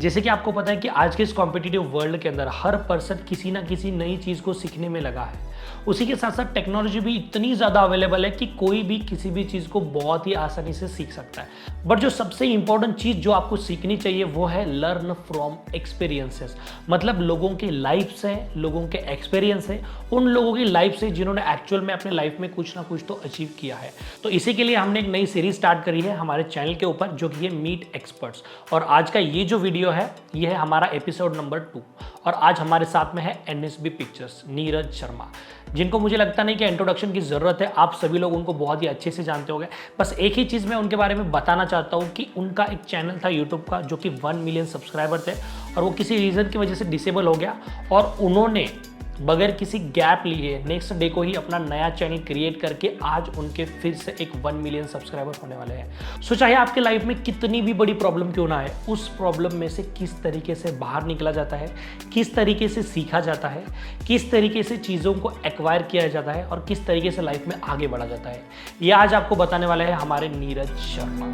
जैसे कि आपको पता है कि आज के इस कॉम्पिटिटिव वर्ल्ड के अंदर हर पर्सन किसी ना किसी नई चीज़ को सीखने में लगा है। उसी के साथ साथ टेक्नोलॉजी भी इतनी ज़्यादा अवेलेबल है कि कोई भी किसी भी चीज़ को बहुत ही आसानी से सीख सकता है। बट जो सबसे इंपॉर्टेंट चीज़ जो आपको सीखनी चाहिए वो है लर्न फ्रॉम एक्सपीरियंसेस। मतलब लोगों की लाइफ से, लोगों के एक्सपीरियंस है, उन लोगों की लाइफ से जिन्होंने एक्चुअल में अपने लाइफ में कुछ ना कुछ तो अचीव किया है। तो इसी के लिए हमने एक नई सीरीज स्टार्ट करी है हमारे चैनल के ऊपर, जो कि है मीट एक्सपर्ट्स। और आज का ये जो वीडियो है ये है हमारा एपिसोड नंबर 2। और आज हमारे साथ में है NSB पिक्चर्स नीरज शर्मा, जिनको मुझे लगता नहीं कि इंट्रोडक्शन की ज़रूरत है। आप सभी लोग उनको बहुत ही अच्छे से जानते होंगे। बस एक ही चीज़ मैं उनके बारे में बताना चाहता हूँ कि उनका एक चैनल था यूट्यूब का जो कि 1 मिलियन सब्सक्राइबर थे, और वो किसी रीज़न की वजह से डिसेबल हो गया, और उन्होंने बगैर किसी गैप लिए नेक्स्ट डे को ही अपना नया चैनल क्रिएट करके आज उनके फिर से एक 1 मिलियन सब्सक्राइबर होने वाले हैं। सो चाहे आपके लाइफ में कितनी भी बड़ी प्रॉब्लम क्यों ना है, उस प्रॉब्लम में से किस तरीके से बाहर निकला जाता है, किस तरीके से सीखा जाता है, किस तरीके से चीज़ों को एक्वायर किया जाता है, और किस तरीके से लाइफ में आगे बढ़ा जाता है, ये आज आपको बताने वाले हैं हमारे नीरज शर्मा।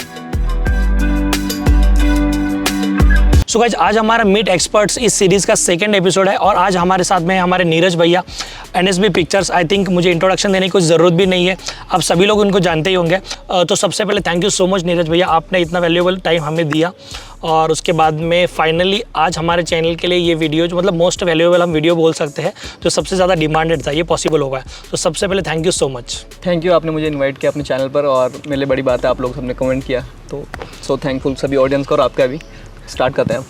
सो गाइस, आज हमारा मीट एक्सपर्ट्स इस सीरीज़ का सेकंड एपिसोड है, और आज हमारे साथ में है हमारे नीरज भैया, NSB पिक्चर्स। आई थिंक मुझे इंट्रोडक्शन देने की कोई ज़रूरत भी नहीं है, आप सभी लोग उनको जानते ही होंगे। तो सबसे पहले thank you so much Neeraj भैया, आपने इतना वैल्यूएबल टाइम हमें दिया। और उसके बाद में फाइनली आज हमारे चैनल के लिए ये वीडियो जो मतलब मोस्ट वैल्यूएबल हम वीडियो बोल सकते हैं, जो सबसे ज़्यादा डिमांडेड था, ये पॉसिबल होगा। तो सबसे पहले thank you so much. Thank you, आपने मुझे इनवाइट किया अपने चैनल पर, और मेरे लिए बड़ी बात है आप लोग सबने कमेंट किया, तो सो थैंकफुल सभी ऑडियंस का और आपका भी। स्टार्ट करते हैं।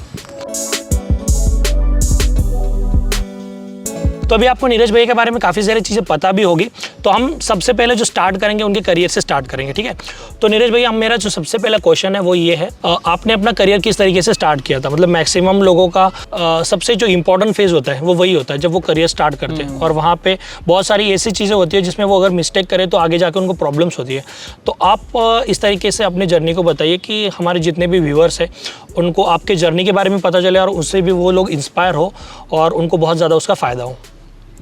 तो अभी आपको नीरज भैया के बारे में काफ़ी सारी चीज़ें पता भी होगी, तो हम सबसे पहले जो स्टार्ट करेंगे उनके करियर से स्टार्ट करेंगे, ठीक है। तो नीरज भैया, मेरा जो सबसे पहला क्वेश्चन है वो ये है, आपने अपना करियर किस तरीके से स्टार्ट किया था? मतलब मैक्सिमम लोगों का सबसे जो इंपॉर्टेंट फेज़ होता है वो वही होता है जब वो करियर स्टार्ट करते हैं, और वहाँ पे बहुत सारी ऐसी चीज़ें होती है जिसमें वो अगर मिस्टेक करें तो आगे जाकर उनको प्रॉब्लम्स होती है। तो आप इस तरीके से अपनी जर्नी को बताइए कि हमारे जितने भी व्यूअर्स हैं उनको आपके जर्नी के बारे में पता चले, और उससे भी वो लोग इंस्पायर हो और उनको बहुत ज़्यादा उसका फ़ायदा हो।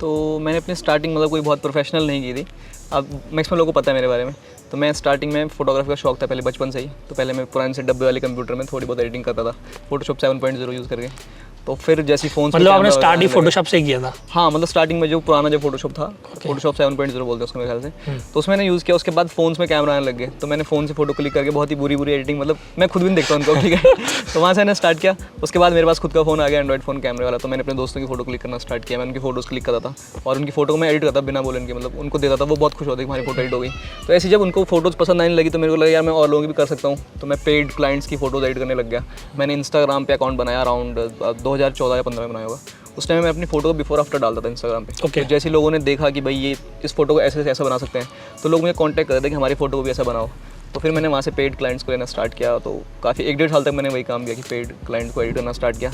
तो मैंने अपनी स्टार्टिंग मतलब कोई बहुत प्रोफेशनल नहीं की थी, अब मैक्सिमम लोगों को पता है मेरे बारे में। तो मैं स्टार्टिंग में फोटोग्राफी का शौक था पहले बचपन से ही। तो पहले मैं पुराने से डब्बे वाले कंप्यूटर में थोड़ी बहुत एडिटिंग करता था, फोटोशॉप 7.0 यूज़ करके। तो फिर जैसी फोन, मतलब आपने स्टार्ट ही फोटोशॉप से किया था? हाँ, मतलब स्टार्टिंग में जो पुराना जो फोटोशॉप था, फोटोशॉप 7.0 बोलते हैं उसको मेरे ख्याल से, तो उसमें यूज़ किया। उसके बाद फोन्स में कैमरा आने लग गए, तो मैंने फ़ोन से फोटो क्लिक करके बहुत ही बुरी एडिटिंग, मतलब मैं खुद भी नहीं देखता उनको, ठीक है। तो वहाँ से मैंने स्टार्ट किया। उसके बाद मेरे पास खुद का फ़ोन आ गया, एंड्रॉइड फ़ोन कैमरे वाला, तो मैंने अपने दोस्तों की फोटो क्लिक करना स्टार्ट किया। मैं उनकी फोटोज़ क्लिक करता था और उनकी फोटो को मैं एडिट करता बिना बोले, मतलब उनको देता था, वो बहुत खुश होते कि हमारी फोटो एडिट हो गई। तो ऐसे जब उनको फोटोज़ पसंद आने लगी तो मेरे को लगा यार मैं और लोगों की भी कर सकता हूँ, तो मैं पेड क्लाइंट्स की फोटोज़ एडिट करने लग गया। मैंने इंस्टाग्राम पे अकाउंट बनाया अराउंड 2014 या 15 में बनाया होगा। उस टाइम मैं अपनी फोटो को बिफोर आफ्टर डालता था इंस्टाग्राम पे। Okay. तो जैसे लोगों ने देखा कि भाई ये इस फोटो को ऐसे से ऐसा बना सकते हैं, तो लोग मुझे कांटेक्ट करते थे कि हमारी फोटो को भी ऐसा बनाओ। तो फिर मैंने वहाँ से पेड क्लाइंट्स को लेना स्टार्ट किया। तो काफ़ी 1-1.5 साल तक मैंने वही काम किया कि पेड क्लाइंट को एडिट करना स्टार्ट किया।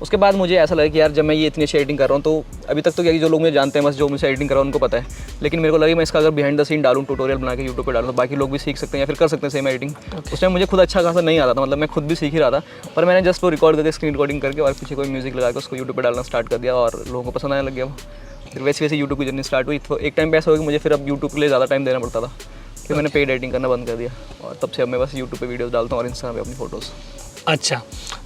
उसके बाद मुझे ऐसा लगा कि यार जब मैं ये इतनी अच्छी एडिटिंग कर रहा हूँ, तो अभी तक तो क्या कि जो लोग मुझे जानते हैं बस जो मुझे एडिटिंग कर रहा हूँ उनको पता है, लेकिन मेरे को लगा मैं इसका अगर बिहाइंड द सीन डालूँ, ट्यूटोरियल बना के यूट्यूब पे डालूँ, तो बाकी लोग भी सीख सकते हैं या फिर कर सकते हैं सेम एडिटिंग। उस टाइम मुझे खुद अच्छा खासा नहीं आता था, मतलब मैं खुद भी सीख ही रहा था, पर मैंने जस्ट वो रिकॉर्ड करके स्क्रीन रिकॉर्डिंग करके और पीछे कोई म्यूजिक लगा के उसको यूट्यूब पर डालना स्टार्ट कर दिया, और लोगों को पसंद आने लग गया। फिर वैसे वैसे यूट्यूब की जर्नी स्टार्ट हुई। तो एक टाइम पे ऐसा हो कि मुझे फिर अब यूट्यूब के लिए ज़्यादा टाइम देना पड़ता था, फिर मैंने पेड एडिटिंग करना बंद कर दिया, और तब से अब मैं बस यूट्यूब पे वीडियोस डालता हूँ और इंस्टाग्राम पे अपनी फ़ोटोज़। अच्छा,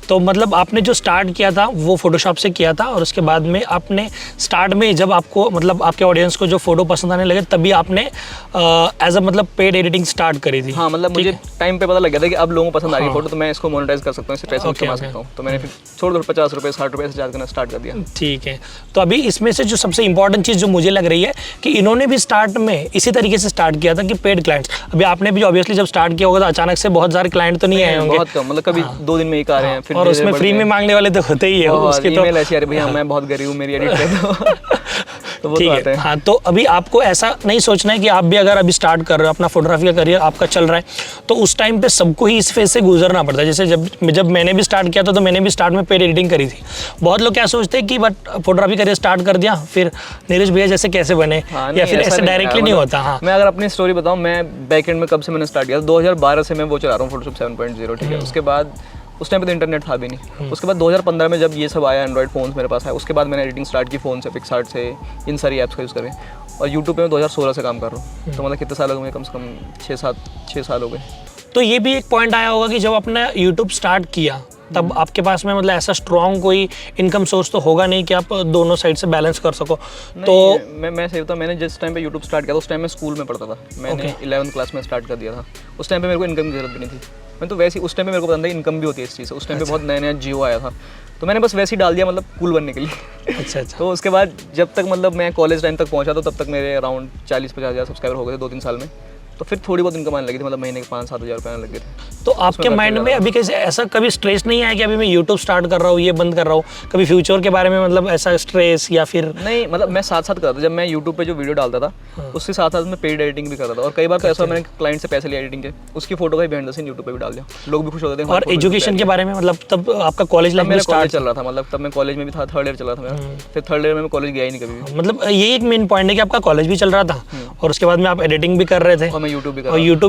तो मतलब आपने जो स्टार्ट किया था वो फोटोशॉप से किया था, और उसके बाद में आपने स्टार्ट में जब आपको मतलब आपके ऑडियंस को जो फोटो पसंद आने लगे तभी आपने एज अ मतलब पेड एडिटिंग स्टार्ट करी थी? हाँ, मतलब मुझे टाइम पे पता लग गया था कि अब लोगों को पसंद आ रही है फोटो, तो मैं इसको मोनेटाइज कर सकता हूँ, इससे पैसे कमा सकता हूँ। तो मैंने फिर थोड़ा 50 रुपये 60 रुपये से चार्ज करना स्टार्ट कर दिया। ठीक है। तो अभी इसमें से जो सबसे इंपॉर्टेंट चीज़ जो मुझे लग रही है कि इन्होंने भी स्टार्ट में इसी तरीके से स्टार्ट किया था कि पेड क्लाइंट्स। अभी आपने भी ऑब्वियसली जब स्टार्ट किया होगा तो अचानक से बहुत सारे क्लाइंट तो नहीं आए होंगे? बहुत कम, मतलब कभी 2 दिन में एक आ रहे हैं, फिर और उसमें फ्री में मांगने वाले तो होते ही है उसके। तो ईमेल ऐसी आ रही भैया मैं बहुत गरीब हूँ, मेरी एडिट कर दो। तो वो ठीक तो है। आते हैं। हाँ, तो अभी आपको ऐसा नहीं सोचना है कि आप भी अगर अभी स्टार्ट कर रहे हो, अपना फोटोग्राफी का करियर आपका चल रहा है, तो उस टाइम पे सबको ही इस फेज से गुजरना पड़ता है। जैसे जब मैंने भी स्टार्ट किया था तो मैंने भी स्टार्ट में पेड एडिटिंग करी थी। बहुत लोग क्या सोचते हैं कि बट फोटोग्राफी करियर स्टार्ट कर दिया फिर नीरज भैया जैसे कैसे बने, या फिर ऐसे डायरेक्टली नहीं होता। हाँ, मैं अगर अपनी स्टोरी बताऊँ, मैं बैक एंड में कब से मैंने स्टार्ट किया, 2012 से मैं वो चला रहा हूँ फोटोशॉप 7.0, ठीक है। उसके बाद उस टाइम पे तो इंटरनेट था भी नहीं। उसके बाद 2015 में जब ये सब आया, एंड्रॉइड फ़ोन्स मेरे पास आया, उसके बाद मैंने एडिटिंग स्टार्ट की फ़ोन से, पिक्सआर्ट से, इन सारी ऐप्स का यूज़ करें। और यूट्यूब पे मैं 2016 से काम कर रहा हूँ। तो मतलब कितने साल हो गए? कम से कम 6 साल हो गए। तो ये भी एक पॉइंट आया होगा कि जब अपना यूट्यूब स्टार्ट किया तब आपके पास में मतलब ऐसा स्ट्रॉन्ग कोई इनकम सोर्स तो होगा नहीं कि आप दोनों साइड से बैलेंस कर सको। तो मैं सही बताऊं, मैंने जिस टाइम पे यूट्यूब स्टार्ट किया था उस टाइम मैं स्कूल में पढ़ता था। मैंने 11th क्लास में स्टार्ट कर दिया था। उस टाइम पे मेरे को इनकम की जरूरत भी नहीं थी। मैं तो वैसे ही उस टाइम पे मेरे को पता था इनकम भी होती है इस चीज़ से। उस टाइम पे बहुत नया नया जियो आया था, तो मैंने बस वैसे ही डाल दिया, मतलब कूल बनने के लिए। अच्छा। तो उसके बाद जब तक मतलब मैं कॉलेज टाइम तक पहुंचा तो तब तक मेरे अराउंड 40-50 हज़ार सब्सक्राइबर हो गए थे 2-3 साल में। तो फिर थोड़ी बहुत इनकम आने लगी थी, मतलब महीने के 5-7 हज़ार रुपये आने लगे थे। तो आपके माइंड में अभी कैसे ऐसा कभी स्ट्रेस नहीं आया कि अभी मैं यूट्यूब स्टार्ट कर रहा हूँ, ये बंद कर रहा हूँ, कभी फ्यूचर के बारे में मतलब ऐसा स्ट्रेस या फिर? नहीं, मतलब मैं साथ साथ करता था। जब मैं यूट्यूब पे जो वीडियो डालता था उसके साथ साथ मैं पेड एडिटिंग भी करता था। और कई बार तो ऐसा मैंने क्लाइंट से पैसे लिए एडिटिंग के, उसकी फोटो का बिहाइंड द सीन यूट्यूब पे भी डाल दिया, लोग भी खुश होते थे। और एजुकेशन के बारे में मतलब तब आपका कॉलेज लाइफ मेरा कॉलेज चल रहा था, मतलब तब मैं कॉलेज में भी था, 3rd ईयर चल रहा था मेरा। फिर 3rd ईयर में मैं कॉलेज गया ही नहीं कभी भी। मतलब ये एक मेन पॉइंट है कि आपका कॉलेज भी चल रहा था और उसके बाद में आप एडिटिंग भी कर रहे थे और मैं यूट्यूब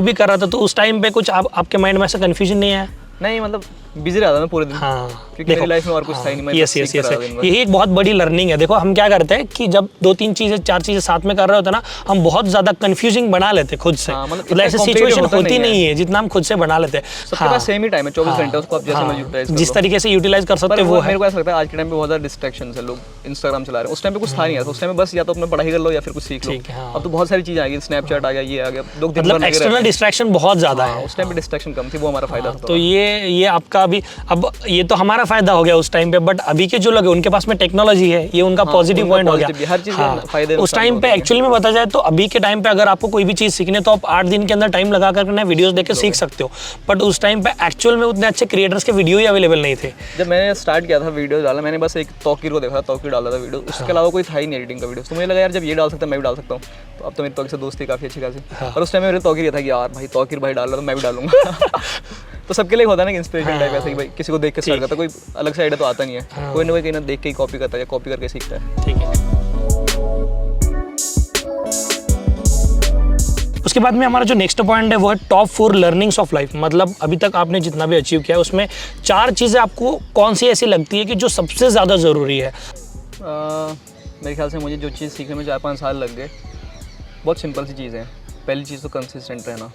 भी कर रहा था। तो उस टाइम पे कुछ आपके माइंड में ऐसा कंफ्यूजन नहीं आया? नहीं, मतलब बिजी रहा था मैं पूरे दिन। हाँ, क्योंकि मेरी लाइफ में और कुछ था ही नहीं। मैं यस यही एक बहुत बड़ी लर्निंग है। देखो हम क्या करते हैं कि जब 2-3 चीजें 4 चीजें साथ में कर रहे होते हैं ना, हम बहुत ज्यादा कंफ्यूजिंग बना लेते हैं खुद से। मतलब ऐसी सिचुएशन होती नहीं है जितना हम खुद से बना लेते हैं। सबके पास सेम ही टाइम है, 24 घंटे, उसको आप जैसे मर्जी यूटिलाइज कर लो। जिस तरीके से यूटिलाइज कर सकते हैं वो है। मेरे को ऐसा लगता है आज के टाइम पे बहुत ज़्यादा डिस्ट्रैक्शंस है, लोग इंस्टाग्राम चला रहे हैं। उस टाइम पे कुछ था नहीं, उस टाइम पे बस या तो अपना पढ़ाई कर लो या फिर कुछ सीख लो। अब तो बहुत सारी चीजें आ गई, स्नैपचैट आ गया, ये आ गया, लोग मतलब एक्सटर्नल डिस्ट्रैक्शन बहुत ज्यादा है। उस टाइम पे डिस्ट्रैक्शन कम थी, वो हमारा फायदा था। तो ये आपका भी, अब ये तो हमारा फायदा हो गया उस टाइम पे, बट अभी के जो लोग हैं उनके पास में टेक्नोलॉजी है, ये उनका पॉजिटिव पॉइंट हो गया। हर चीज फायदे उस टाइम पे एक्चुअली में बता जाए तो अभी के टाइम पे अगर आपको कोई भी चीज सीखने तो आप 8 दिन के अंदर टाइम लगा कर नए वीडियोस देख के सीख सकते हो, बट उस टाइम पे एक्चुअल में उतने अच्छे क्रिएटर्स के वीडियो ही अवेलेबल नहीं थे। जब मैंने स्टार्ट किया था वीडियो डालना, मैंने बस एक तौकीर को देखा था, तौकीर डाला था वीडियो, उसके अलावा कोई था ही नहीं एडिटिंग का वीडियो। तो मुझे लगा यार जब ये डाल सकता है मैं भी डाल सकता हूँ। तो अब तो मेरी तौकीर से दोस्ती काफ़ी अच्छी खासी। और उस टाइम मेरे तौकीर ये था कि यार भाई तौकीर भाई डाल रहा तो मैं भी डालूंगा। तो सबके लिए होता है ना इंस्पिरेशन टाइप, ऐसा कि भाई किसी को देख के स्टार्ट करता, कोई अलग से आइडिया तो आता नहीं है। कोई ना कोई कहीं ना देख के ही कॉपी करता है या कॉपी करके सीखता है। ठीक है। उसके बाद में हमारा जो नेक्स्ट पॉइंट है वो है टॉप 4 लर्निंग्स ऑफ लाइफ। मतलब अभी तक आपने जितना भी अचीव किया है उसमें 4 चीज़ें आपको कौन सी ऐसी लगती है कि जो सबसे ज़्यादा ज़रूरी है? मेरे ख्याल से मुझे जो चीज़ सीखने में 4-5 साल लग गए, बहुत सिंपल सी चीज़ है। पहली चीज़ तो कंसिस्टेंट रहना।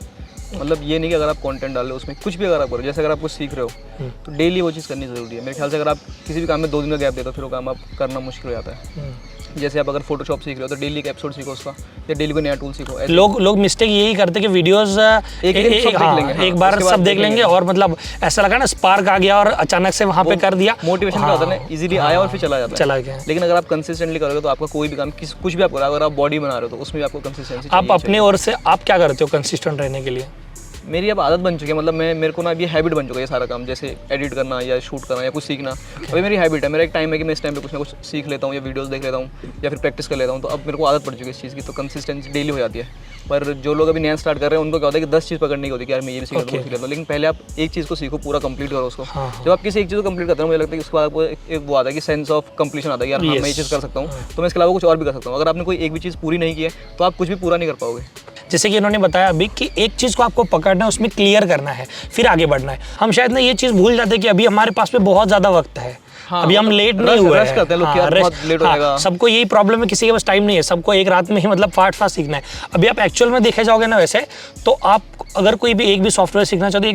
मतलब ये नहीं कि अगर आप कंटेंट डाल रहे हो उसमें कुछ भी अगर आप करो, जैसे अगर आप कुछ सीख रहे हो तो डेली वो चीज़ करनी ज़रूरी है। मेरे ख्याल से अगर आप किसी भी काम में 2 दिन का गैप देते हो फिर वो काम आप करना मुश्किल हो जाता है। जैसे आप अगर फोटोशॉप सीख रहे हो तो डेली एक एपिसोड सीखो उसका, या डेली कोई नया टूल सीखो। लोग मिस्टेक यही करते कि वीडियोस एक बार सब देख लेंगे और मतलब ऐसा लगा ना स्पार्क आ गया और अचानक से वहाँ पे कर दिया। मोटिवेशन क्या होता है ना, इजीली आया और फिर चला जाता है, चला गया। लेकिन अगर आप कंसिस्टेंटली करोगे तो आपका कोई भी काम कुछ भी आप करो, अगर आप बॉडी बना रहे हो तो उसमें भी आपको कंसिस्टेंसी चाहिए। आप अपने ओर से आप क्या करते हो कंसिस्टेंट रहने के लिए? मेरी अब आदत बन चुकी है, मतलब मेरे को ना अब ये हैबिट बन चुका है ये सारा काम, जैसे एडिट करना या शूट करना या कुछ सीखना। अभी मेरी हैबिट है, मेरा एक टाइम है कि मैं इस टाइम पे कुछ ना कुछ सीख लेता हूँ या वीडियोस देख लेता हूँ या फिर प्रैक्टिस कर लेता हूँ। तो अब मेरे को आदत पड़ चुकी है इस चीज़ की, तो कंसिस्टेंसी डेली हो जाती है। पर जो लोग अभी नया स्टार्ट कर रहे हैं उनको क्या होता है कि 10 चीज़ पकड़नी होती है कि यार मैं ये भी सीख लेता हूँ, लेकिन पहले आप एक चीज़ को सीखो, पूरा कंप्लीट करो उसको। जब आप किसी एक चीज़ को कंप्लीट करते हो मुझे लगता है कि उसके बाद आपको एक वो आता है कि सेंस ऑफ कंप्लीशन आता है कि यार मैं ये चीज़ कर सकता हूँ, तो मैं इसके अलावा कुछ और भी कर सकता हूँ। अगर आपने कोई एक भी चीज़ पूरी नहीं की है तो आप कुछ भी पूरा नहीं कर पाओगे। जैसे कि इन्होंने बताया अभी कि एक चीज़ को आपको पकड़ना है, उसमें क्लियर करना है, फिर आगे बढ़ना है। हम शायद ना ये चीज़ भूल जाते हैं कि अभी हमारे पास में बहुत ज़्यादा वक्त है। अभी हम लेट नहीं हुए हैं, करते हैं लोग, यार बहुत लेट हो जाएगा। सबको यही प्रॉब्लम है, किसी के पास टाइम नहीं है, सबको एक रात में ही मतलब फास्ट सीखना है। अभी आप एक्चुअल में देखे जाओगे ना वैसे तो आप अगर कोई भी एक भी सॉफ्टवेयर सीखना चाहते हो,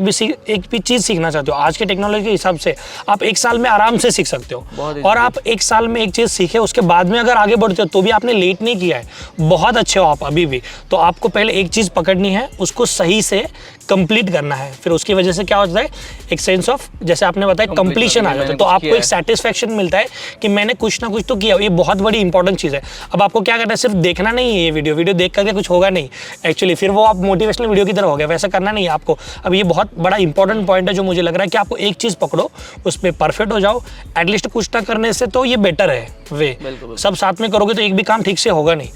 एक भी चीज़ सीखना चाहते हो, आज के टेक्नोलॉजी के हिसाब से आप 1 साल में आराम से सीख सकते हो। और आप 1 साल में एक चीज़ सीखे उसके बाद में अगर आगे बढ़ते हो तो भी आपने लेट नहीं किया है, बहुत अच्छे हो आप अभी भी। तो आपको पहले एक चीज़ पकड़नी है, उसको सही से कंप्लीट करना है, फिर उसकी वजह से क्या होता है एक सेंस ऑफ, जैसे आपने बताया, कंप्लीशन आ जाता है। तो आपको एक सेटिस्फेक्शन मिलता है कि मैंने कुछ ना कुछ तो किया। ये बहुत बड़ी इंपॉर्टेंट चीज़ है। अब आपको क्या करना है, सिर्फ देखना नहीं है ये वीडियो देख करके कुछ होगा नहीं एक्चुअली, फिर वो आप मोटिवेशनल वीडियो की तरह हो गया, वैसा करना नहीं है आपको। अब ये बहुत बड़ा इंपॉर्टेंट पॉइंट है जो मुझे लग रहा है कि आपको एक चीज़ पकड़ो, उसमें परफेक्ट हो जाओ। एटलीस्ट कुछ ना करने से तो ये बेटर है वे, सब साथ में करोगे तो एक भी काम ठीक से होगा नहीं।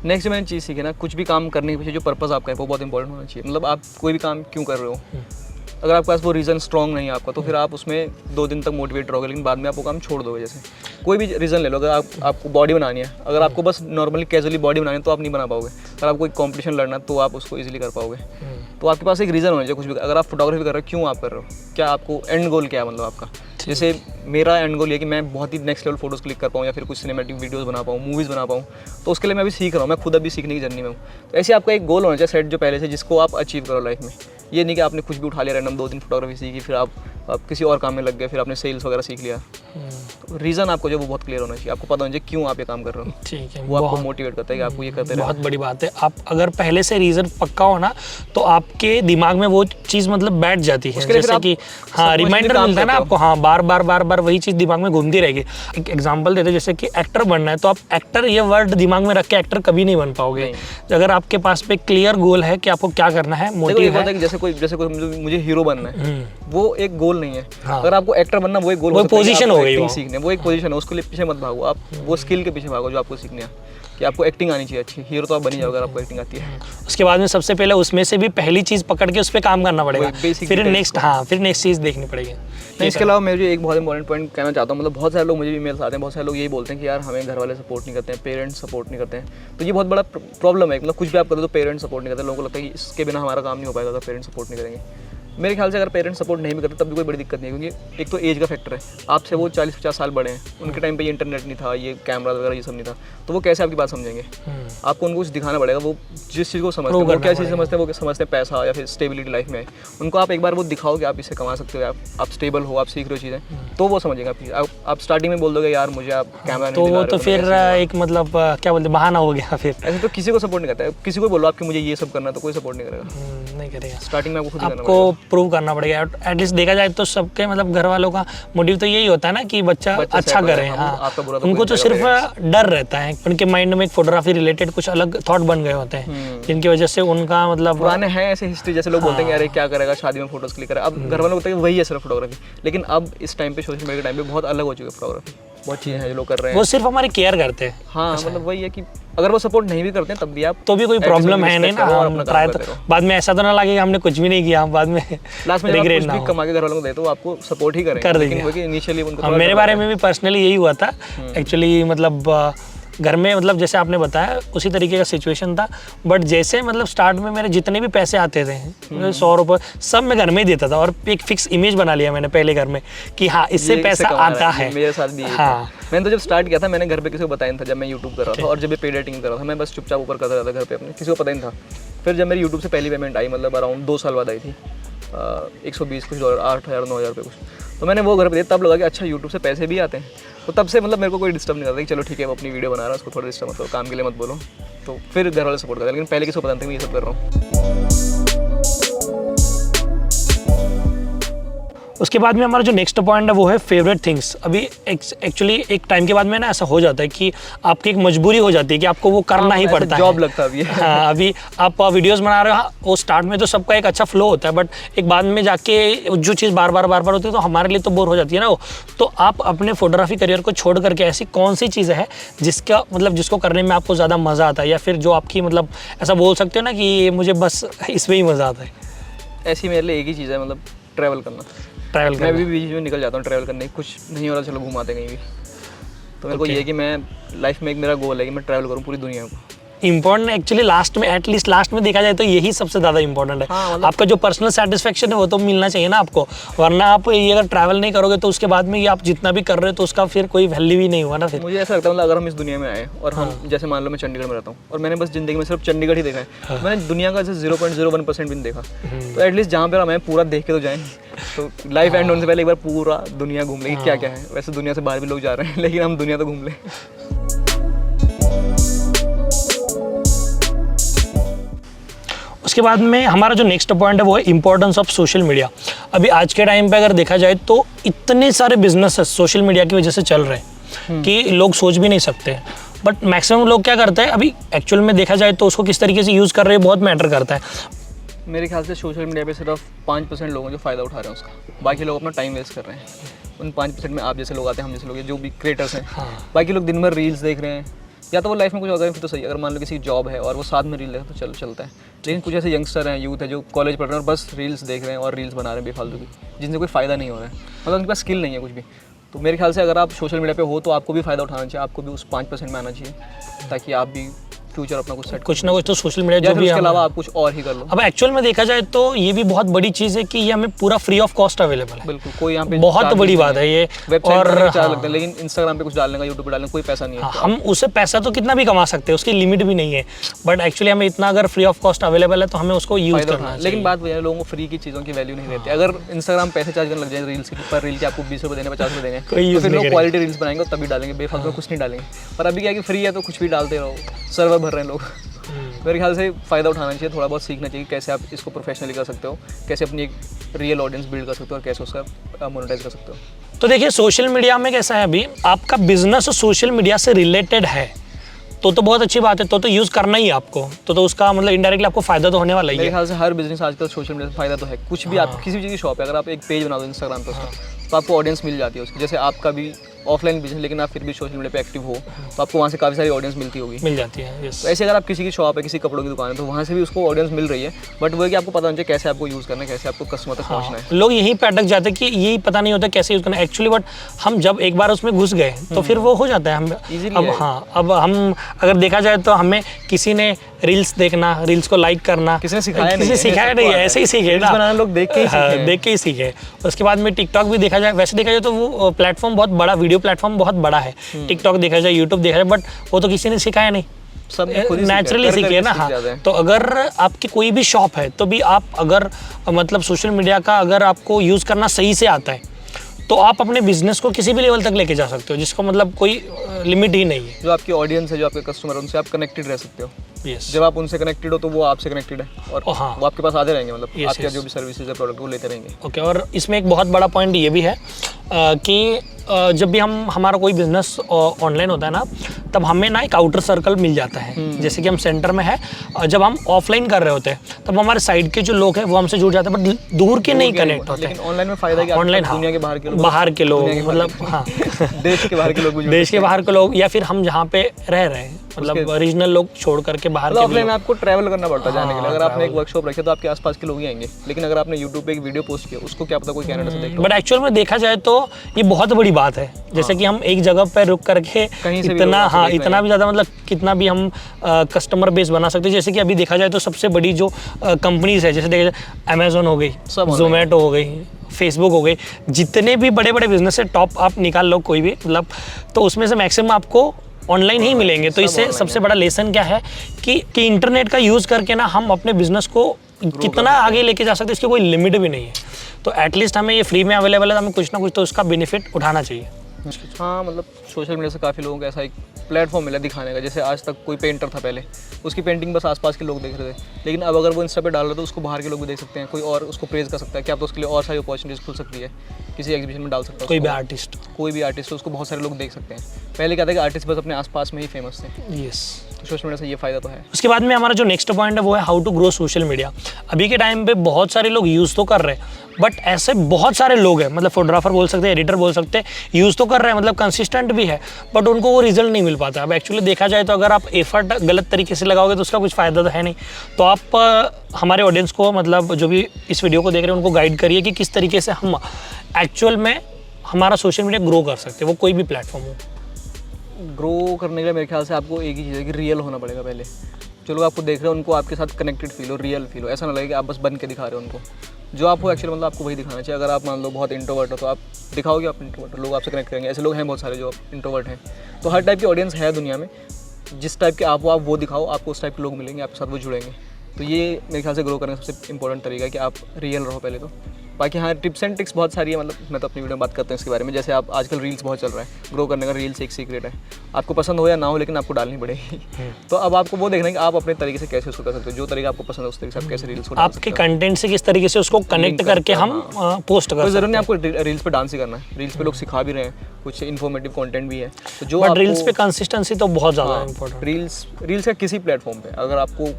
नेक्स्ट मैंने चीज़ सीखी ना, कुछ भी काम करने के पीछे जो पर्पस आपका है वो बहुत इंपॉर्टेंट होना चाहिए। मतलब आप कोई भी काम क्यों कर रहे हो, अगर आपके पास वो रीज़न स्ट्रॉन्ग नहीं है आपका तो फिर आप उसमें 2 दिन तक मोटिवेट रहोगे, लेकिन बाद में आप वो काम छोड़ दोगे। जैसे कोई भी रीज़न ले लो, अगर आपको बॉडी बनानी है, अगर आपको बस नॉर्मली कैजुअली बॉडी बनानी है तो आप नहीं बना पाओगे। अगर आपको कोई कॉम्पिटिशन लड़ना है तो आप उसको ईजिली कर पाओगे। तो आपके पास एक रीज़न होना चाहिए कुछ भी। अगर आप फोटोग्राफी कर रहे हो, क्यों आप कर रहे हो, क्या आपको एंड गोल क्या है, मतलब आपका। जैसे मेरा एंड गोल ये कि मैं बहुत ही नेक्स्ट लेवल फोटोज़ क्लिक कर पाऊँ या फिर कुछ सिनेमैटिक वीडियोस बना पाऊँ, मूवीज़ बना पाऊँ। तो उसके लिए मैं अभी सीख रहा हूँ, मैं खुद अभी सीखने की जर्नी में हूँ। तो ऐसे आपका एक गोल होना चाहिए सेट जो पहले से, जिसको आप अचीव करो लाइफ में। ये नहीं कि आपने कुछ भी उठा लिया रैंडम, 2 दिन फोटोग्राफी सीखी फिर आप आप किसी और काम में लग गए, फिर आपने सेल्स वगैरह सीख लिया। तो रीज़न आपको जो वो बहुत क्लियर होना चाहिए, आपको पता होना चाहिए क्यों आप ये काम कर रहे हो। ठीक है, वो आपको मोटिवेट करता है कि आपको ये करते रहना। बहुत बड़ी बात है। आप अगर पहले से रीज़न पक्का हो ना तो आपके दिमाग में वो चीज़ मतलब बैठ जाती है, जैसे कि हाँ रिमाइंडर मिलता है ना आपको, हाँ बार बार वही चीज़ दिमाग में घूमती रहेगी। एक एग्जांपल देते जैसे कि एक्टर बनना है तो आप एक्टर ये वर्ड दिमाग में रख के एक्टर कभी नहीं बन पाओगे। अगर आपके पास पे क्लियर गोल है कि आपको क्या करना है, मोटिव है। जैसे कोई मुझे हीरो बनना है, वो एक गोल नहीं है। अगर आपको एक्टर बनना वो एक गोल, वो पोजीशन हो गई, सीखने वो एक पोजीशन है, उसके लिए पीछे मत भागो, आप वो स्किल के पीछे भागो जो आपको सीखने है कि आपको एक्टिंग आनी चाहिए अच्छी। हीरो तो आप बन ही जाओगे अगर आपको एक्टिंग आती है। उसके बाद में सबसे पहले उसमें से भी पहली चीज़ पकड़ के उस पर काम करना पड़ेगा, फिर नेक्स्ट चीज़ देखनी पड़ेगी। इसके अलावा मैं जो एक बहुत इंपॉर्टेंट पॉइंट कहना चाहता हूँ, मतलब बहुत सारे लोग मुझे भी मेल्स आते हैं, बहुत सारे लोग यही बोलते हैं कि यार हमें घर वाले सपोर्ट नहीं करते हैं, पेरेंट्स सपोर्ट नहीं करते हैं। तो ये बहुत बड़ा प्रॉब्लम है, मतलब कुछ भी आप करो तो पेरेंट्स सपोर्ट नहीं करते। लोगों को लगता है कि इसके बिना हमारा काम नहीं हो पाएगा अगर पेरेंट्स सपोर्ट नहीं करेंगे। मेरे ख्याल से अगर पेरेंट्स सपोर्ट नहीं भी करते तब भी कोई बड़ी दिक्कत नहीं है, क्योंकि एक तो एज का फैक्टर है, आपसे वो 40-50 साल बड़े हैं, उनके टाइम पे ये इंटरनेट नहीं था, ये कैमरा वगैरह ये सब नहीं था, तो वो कैसे आपकी बात समझेंगे। आपको उनको कुछ दिखाना पड़ेगा। वो जिस चीज़ को समझते हैं, वो क्या चीज़ समझते हैं, वो समझते हैं पैसा या फिर स्टेबिलिटी लाइफ में। उनको आप एक बार वो दिखाओ कि आप इससे कमा सकते हो, आप स्टेबल हो, आप सीख रहे हो चीज़ें, तो वो समझेंगे आपकी। आप स्टार्टिंग में बोल दोगे यार मुझे आप कैमरा नहीं दिला रहे, तो फिर एक मतलब क्या बोलते बहाना हो गया। फिर ऐसे तो किसी को सपोर्ट नहीं करता है। किसी को बोलो आपके मुझे ये सब करना, तो कोई सपोर्ट नहीं करेगा, नहीं करेगा। स्टार्टिंग में आपको प्रूव करना पड़ेगा। एटलीस्ट देखा जाए तो सबके मतलब घर वालों का मोटिव तो यही होता है ना कि बच्चा अच्छा करे। हाँ, उनको तो सिर्फ डर रहता है, उनके माइंड में एक फोटोग्राफी रिलेटेड कुछ अलग थॉट बन गए होते हैं, जिनकी वजह से उनका मतलब पुराने हैं ऐसे हिस्ट्री, जैसे लोग बोलते हैं अरे क्या करेगा शादी में फोटोज क्लिक करेगा। अब घर वालों को बोलते हैं वही है सिर्फ फोटोग्राफी, लेकिन अब इस टाइम पे सोशल मीडिया के टाइम पे बहुत अलग हो चुकी है फोटोग्राफी। बहुत चीज़ें हैं जो लोग कर रहे हैं, वो सिर्फ हमारी केयर करते हैं। हाँ मतलब वही है कि अगर वो सपोर्ट नहीं भी करते हैं तब भी आप तो भी कोई प्रॉब्लम है नहीं ना, ट्राई तो बाद में ऐसा तो ना लगे कि हमने कुछ भी नहीं किया, बाद में लास्ट में रिग्रेट ना हो। कमा के घर वालों को दे तो वो आपको सपोर्ट ही करेंगे, कर देंगे। इनिशियली उनको मेरे बारे में भी पर्सनली यही हुआ था एक्चुअली। मतलब घर में मतलब जैसे आपने बताया उसी तरीके का सिचुएशन था, बट जैसे मतलब स्टार्ट में मेरे जितने भी पैसे आते थे 100 रुपये सब मैं घर में ही देता था, और एक फिक्स इमेज बना लिया मैंने पहले घर में कि हाँ इससे पैसा आता है। मेरे साथ भी हाँ, मैंने तो जब स्टार्ट किया था मैंने घर पे किसी को बताया नहीं था जब मैं यूट्यूब कर रहा था, और जब पेड एडिटिंग कर रहा था मैं बस चुपचाप ऊपर करता रहता घर पे अपने, किसी को पता नहीं था। फिर जब मेरी यूट्यूब से पहली पेमेंट आई, मतलब अराउंड 2 साल बाद आई थी, 120 कुछ $, 8,000 9,000 रुपये कुछ, तो मैंने वो घर पे दिया। तब लगा कि अच्छा यूट्यूब से पैसे भी आते हैं। तो तब से मतलब मेरे को कोई डिस्टर्ब नहीं करता कि चलो ठीक है वो अपनी वीडियो बना रहा है, उसको थोड़ा डिस्टर्ब मत करो, काम के लिए मत बोलो। तो फिर घर वाले सपोर्ट करते, लेकिन पहले किसी को पता नहीं था मैं ये सब कर रहा हूँ। उसके बाद में हमारा जो नेक्स्ट पॉइंट है वो है फेवरेट थिंग्स। अभी एक्चुअली एक टाइम के बाद में ना ऐसा हो जाता है कि आपकी एक मजबूरी हो जाती है कि आपको वो करना ही पड़ता है, जॉब लगता है। हाँ, अभी आप वीडियोस बना रहे हो, वो स्टार्ट में तो सबका एक अच्छा फ्लो होता है, बट एक बाद में जाके जो चीज़ बार बार होती है तो हमारे लिए तो बोर हो जाती है ना वो। तो आप अपने फोटोग्राफी करियर को छोड़ करके ऐसी कौन सी चीज़ है जिसका मतलब जिसको करने में आपको ज़्यादा मज़ा आता है, या फिर जो आपकी मतलब ऐसा बोल सकते हो ना कि मुझे बस इसमें ही मज़ा आता है? ऐसी मेरे लिए एक ही चीज़ है, मतलब ट्रैवल करना। मैं भी बीच में निकल जाता हूँ ट्रैवल करने, कुछ नहीं हो रहा चलो घुमाते कहीं भी। तो मेरे को ये है कि मैं लाइफ में एक मेरा गोल है कि मैं ट्रैवल करूँ पूरी दुनिया को। इम्पोर्टेंट एक्चुअली लास्ट में, एटलीस्ट लास्ट में देखा जाए तो यही सबसे ज़्यादा इंपॉर्टेंट है। हाँ, मतलब आपका जो पर्सनल सेटिस्फेक्शन है वो तो मिलना चाहिए ना आपको, वरना आप ये अगर ट्रैवल नहीं करोगे तो उसके बाद में ये आप जितना भी कर रहे हो तो उसका फिर कोई वैल्यू ही नहीं हुआ ना। फिर मुझे ऐसा लगता है मतलब अगर हम इस दुनिया में आए और हम जैसे मान लो मैं चंडीगढ़ में रहता हूँ और मैंने बस जिंदगी में सिर्फ चंडीगढ़ ही देखा है, मैंने दुनिया का 0.01% भी नहीं देखा, तो एटलीस्ट जहाँ पर हमें पूरा देख के तो जाएँ। तो लाइफ एंड होने से पहले एक बार पूरा दुनिया घूम लें क्या क्या है। वैसे दुनिया से बाहर भी लोग जा रहे हैं, लेकिन हम दुनिया तो घूम लें। उसके बाद में हमारा जो नेक्स्ट पॉइंट है वो है इंपॉर्टेंस ऑफ सोशल मीडिया। अभी आज के टाइम पे अगर देखा जाए तो इतने सारे बिजनेस सोशल मीडिया की वजह से चल रहे हैं कि लोग सोच भी नहीं सकते। बट मैक्सिमम लोग क्या करते हैं अभी एक्चुअल में देखा जाए तो उसको किस तरीके से यूज़ कर रहे हैं बहुत मैटर करता है। मेरे ख्याल से सोशल मीडिया पे सिर्फ 5% लोग हैं जो फ़ायदा उठा रहे हैं उसका, बाकी लोग अपना टाइम वेस्ट कर रहे हैं। उन 5% में आप जैसे लोग आते हैं, हम जैसे लोग हैं जो भी क्रिएटर्स हैं। बाकी लोग दिन भर रील्स देख रहे हैं, या तो वो लाइफ में कुछ होता है फिर तो सही। अगर मान लो किसी की जॉब है और वो साथ में रील देखा तो चलता है, लेकिन कुछ ऐसे यंगस्टर हैं, यूथ है जो कॉलेज पढ़ रहे हैं और बस रील्स देख रहे हैं और रील्स बना रहे हैं बेफालतू की, जिनसे कोई फ़ायदा नहीं हो रहा है, मतलब उनके पास स्किल नहीं है कुछ भी। तो मेरे ख्याल से अगर आप सोशल मीडिया पे हो तो आपको भी फ़ायदा उठाना चाहिए, आपको भी उस 5% में आना चाहिए ताकि आप भी फ्यूचर अपना कुछ सेट, कुछ ना कुछ तो सोशल मीडिया या जो फिर भी उसके हम, अलावा आप कुछ और ही कर लो। अब एक्चुअल में देखा जाए तो ये भी बहुत बड़ी चीज़ है कि ये हमें पूरा फ्री ऑफ कॉस्ट अवेलेबल है। बिल्कुल, कोई यहाँ पे बहुत charge बड़ी नहीं बात है ये। वेबसाइट और पर चार्ज हाँ, लगता है, लेकिन इंस्टाग्राम पे कुछ डालने का, यूट्यूब पे डालने का कोई पैसा नहीं है। हम उससे पैसा तो कितना भी कमा सकते हैं, उसकी लिमिट भी नहीं है, बट एक्चुअली हमें इतना अगर फ्री ऑफ कॉस्ट अवेलेबल है तो हमें उसको यूज़ फायदा करना उठाना। चाहिए। लेकिन बात वही है, लोगों को फ्री की चीज़ों की वैल्यू नहीं रहती। अगर इंस्टाग्राम पैसे चार्ज करने लग जाए रील्स पर रील के, आपको 20 रुपये देने, 50 रुपये देने, कोई तो use फिर नहीं लोग करेगा। क्वालिटी रील्स बनाएंगे और तभी डालेंगे, बेफालतू में कुछ नहीं डालेंगे। पर अभी क्या है कि फ्री है तो कुछ भी डालते रहो, सर्वर भर रहे हैं लोग। मेरे ख्याल से फ़ायदा उठाना चाहिए, थोड़ा बहुत सीखना चाहिए कैसे आप इसको प्रोफेशनली कर सकते हो, कैसे अपनी एक रियल ऑडियंस बिल्ड कर सकते हो और कैसे उसका मोनेटाइज कर सकते हो। तो देखिए सोशल मीडिया में कैसा है, अभी आपका बिजनेस सोशल मीडिया से रिलेटेड है तो बहुत अच्छी बात है, तो यूज़ करना ही है आपको, तो उसका मतलब इनडायरेक्टली आपको फायदा तो होने वाला ही मेरे है। ख्याल से हर बिजनेस आजकल सोशल मीडिया से फायदा तो है। कुछ भी आप किसी भी चीज़ की शॉप है, अगर आप एक पेज बना दो इंस्टाग्राम पर उसका, तो आपको ऑडियंस मिल जाती है उसकी। जैसे आपका भी ऑफलाइन बिजनेस, लेकिन आप फिर भी सोशल मीडिया पे एक्टिव हो, तो आपको वहाँ से काफ़ी सारी ऑडियंस मिलती होगी। मिल जाती है, यस। तो ऐसे अगर आप किसी की शॉप है, किसी कपड़ों की दुकान है, तो वहाँ से भी उसको ऑडियंस मिल रही है, बट वो है कि आपको पता नहीं चाहिए कैसे आपको यूज़ करना है, कैसे आपको कस्टमर तक पहुँचना है। लोग यहीं पे अटक जाते हैं कि यही पता नहीं होता कैसे यूज़ करना है एक्चुअली, बट हम जब एक बार उसमें घुस गए तो फिर वो हो जाता है। हम Easily अब है। हाँ, अब हम अगर देखा जाए तो हमें किसी ने रील्स देखना, रील्स को लाइक करना, किसी ने सिखाया नहीं किसी है, सिखाया नहीं है, ऐसे ही सीखे Reels ना, बनाना लोग देख के ही सीखे हैं। देख के ही सीखे। उसके बाद में टिकटॉक भी देखा जाए, वैसे देखा जाए तो वो प्लेटफॉर्म बहुत बड़ा, वीडियो प्लेटफॉर्म बहुत बड़ा है। टिकटॉक देखा जाए, यूट्यूब देखा जाए, बट वो तो किसी ने सिखाया नहीं, सब खुद ही नेचुरली सीखी है ना। हाँ, तो अगर आपकी कोई भी शॉप है तो भी आप अगर मतलब सोशल मीडिया का अगर आपको यूज़ करना सही से आता है तो आप अपने बिजनेस को किसी भी लेवल तक लेके जा सकते हो, जिसका मतलब कोई लिमिट ही नहीं है। जो आपकी ऑडियंस है, जो आपके कस्टमर है, उनसे आप कनेक्टेड रह सकते हो। यस। जब आप उनसे कनेक्टेड हो तो वो आपसे कनेक्टेड है और हाँ। वो आपके पास आते रहेंगे, मतलब Yes, आपके yes. जो भी सर्विसेज है, प्रोडक्ट, वो लेते रहेंगे। ओके, और इसमें एक बहुत बड़ा पॉइंट ये भी है कि जब भी हमारा कोई बिजनेस ऑनलाइन होता है ना, तब हमें ना एक आउटर सर्कल मिल जाता है। जैसे कि हम सेंटर में है, जब हम ऑफलाइन कर रहे होते हैं तब हमारे साइड के जो लोग हैं वो हमसे जुड़ जाते हैं, बट दूर के नहीं कनेक्ट होते हैं। लेकिन ऑनलाइन में फायदा है कि ऑनलाइन आप दुनिया के बाहर के लोग, बाहर के लोग, दुनिया के मतलब बाहर हाँ देश के बाहर के लोग भी जुड़ देश के बाहर के लोग, या फिर हम जहाँ पे रह रहे हैं, मतलब रीजनल लोग छोड़ करके बाहर के भी ऑफलाइन में लोग। आपको ट्रैवल करना पड़ता है जाने के लिए। अगर आपने एक वर्कशॉप रखी तो आपके आसपास के लोग ही आएंगे, लेकिन अगर आपने यूट्यूब पे एक वीडियो पोस्ट किया, उसको क्या पता कोई कनाडा से देख लो। बट एक्चुअल में देखा जाए तो ये बहुत बड़ी बात है। जैसे कि हम एक जगह पर रुक करके कहीं से भी इतना, लोग हाँ, देख रहे इतना भी ज़्यादा मतलब कितना भी हम कस्टमर बेस बना सकते हैं। जैसे कि अभी देखा जाए तो सबसे बड़ी जो कंपनीज है, जैसे देखा जाए अमेजोन हो गई, सब जोमेटो हो गई, फेसबुक हो गई, जितने भी बड़े बड़े बिजनेस है, टॉप आप निकाल लो कोई भी, मतलब तो उसमें से मैक्सिमम आपको ऑनलाइन ही मिलेंगे। तो इससे सबसे बड़ा लेसन क्या है कि इंटरनेट का यूज़ करके ना हम अपने बिजनेस को कितना आगे लेके जा सकते हैं, इसकी कोई लिमिट भी नहीं है। तो एटलीस्ट हमें ये फ्री में अवेलेबल है, तो हमें कुछ ना कुछ तो उसका बेनिफिट उठाना चाहिए। हाँ, मतलब सोशल मीडिया से काफ़ी लोगों को ऐसा एक प्लेटफॉर्म मिला दिखाने का। जैसे आज तक कोई पेंटर था पहले, उसकी पेंटिंग बस आसपास के लोग देख रहे थे, लेकिन अब अगर वो इंस्टा पे डाल रहे तो उसको बाहर के लोग भी देख सकते हैं, कोई और उसको प्रेज कर सकता है। क्या तो उसके लिए और सारी अपॉर्चुनिटीज खुल सकती है, किसी एग्जीबिशन में डाल सकता है कोई भी उसको। आर्टिस्ट, कोई भी आर्टिस्ट, उसको बहुत सारे लोग देख सकते हैं। पहले क्या था कि आर्टिस्ट बस अपने आसपास में ही फेमस थे। यस। तो सोशल मीडिया से ये फ़ायदा तो है। उसके बाद में हमारा जो नेक्स्ट पॉइंट है वो है how to grow social media. अभी के टाइम पे बहुत सारे लोग यूज़ तो कर रहे हैं, बट ऐसे बहुत सारे लोग हैं, मतलब फोटोग्राफर बोल सकते हैं, एडिटर बोल सकते हैं, यूज़ तो कर रहे हैं, मतलब कंसिस्टेंट भी है, बट उनको वो रिजल्ट नहीं मिल पाता। अब एक्चुअली देखा जाए तो अगर आप एफर्ट गलत तरीके से लगाओगे तो उसका कुछ फ़ायदा तो है नहीं। तो आप हमारे ऑडियंस को, मतलब जो भी इस वीडियो को देख रहे हैं, उनको गाइड करिए कि किस तरीके से हम एक्चुअल में हमारा सोशल मीडिया ग्रो कर सकते हैं, वो कोई भी प्लेटफॉर्म हो। ग्रो करने के लिए मेरे ख्याल से आपको एक ही चीज़ है कि रियल होना पड़ेगा पहले। जो लोग आपको देख रहे हैं उनको आपके साथ कनेक्टेड फील हो, रियल फील हो। ऐसा ना लगे कि आप बस बन के दिखा रहे हो उनको। जो आप हो एक्चुअली, मतलब आपको वही दिखाना चाहिए। अगर आप मान लो बहुत इंट्रोवर्ट हो तो आप दिखाओगे आप इंट्रोवर्ट हो, लोग आपसे कनेक्ट करेंगे। ऐसे लोग हैं बहुत सारे जो इंट्रोवर्ट हैं। तो हर टाइप की ऑडियंस है दुनिया में। जिस टाइप के आप हो, आप वो दिखाओ, आपको उस टाइप के लोग मिलेंगे, आपके साथ वो जुड़ेंगे। तो ये मेरे ख्याल से ग्रो करने का सबसे इंपॉर्टेंट तरीका है कि आप रियल रहो पहले तो। बाकी हाँ, टिप्स एंड ट्रिक्स बहुत सारी है, मतलब मैं तो अपनी वीडियो में बात करता हूँ इसके बारे में। जैसे आप आजकल रील्स बहुत चल रहा है, ग्रो करने का रील्स एक सीक्रेट है। आपको पसंद हो या ना हो, लेकिन आपको डालनी पड़ेगी। तो अब आपको वो देखना है कि आप अपने तरीके से कैसे उसको कर सकते हो। जो तरीका आपको पसंद है उस तरीके से आप कैसे रील्स को डाल आपके कंटेंट से किस तरीके से उसको कनेक्ट करके हम पोस्ट कर कोई सकते ज़रूरी नहीं आपको रील्स पे डांस ही करना है। रील्स पे लोग सिखा भी रहे हैं, कुछ इन्फॉर्मेटिव कंटेंट भी है। तो जो हैं। बट रील्स पे कंसिस्टेंसी तो बहुत ज़्यादा इंपॉर्टेंट। रील्स का किसी प्लेटफॉर्म पे अगर आपको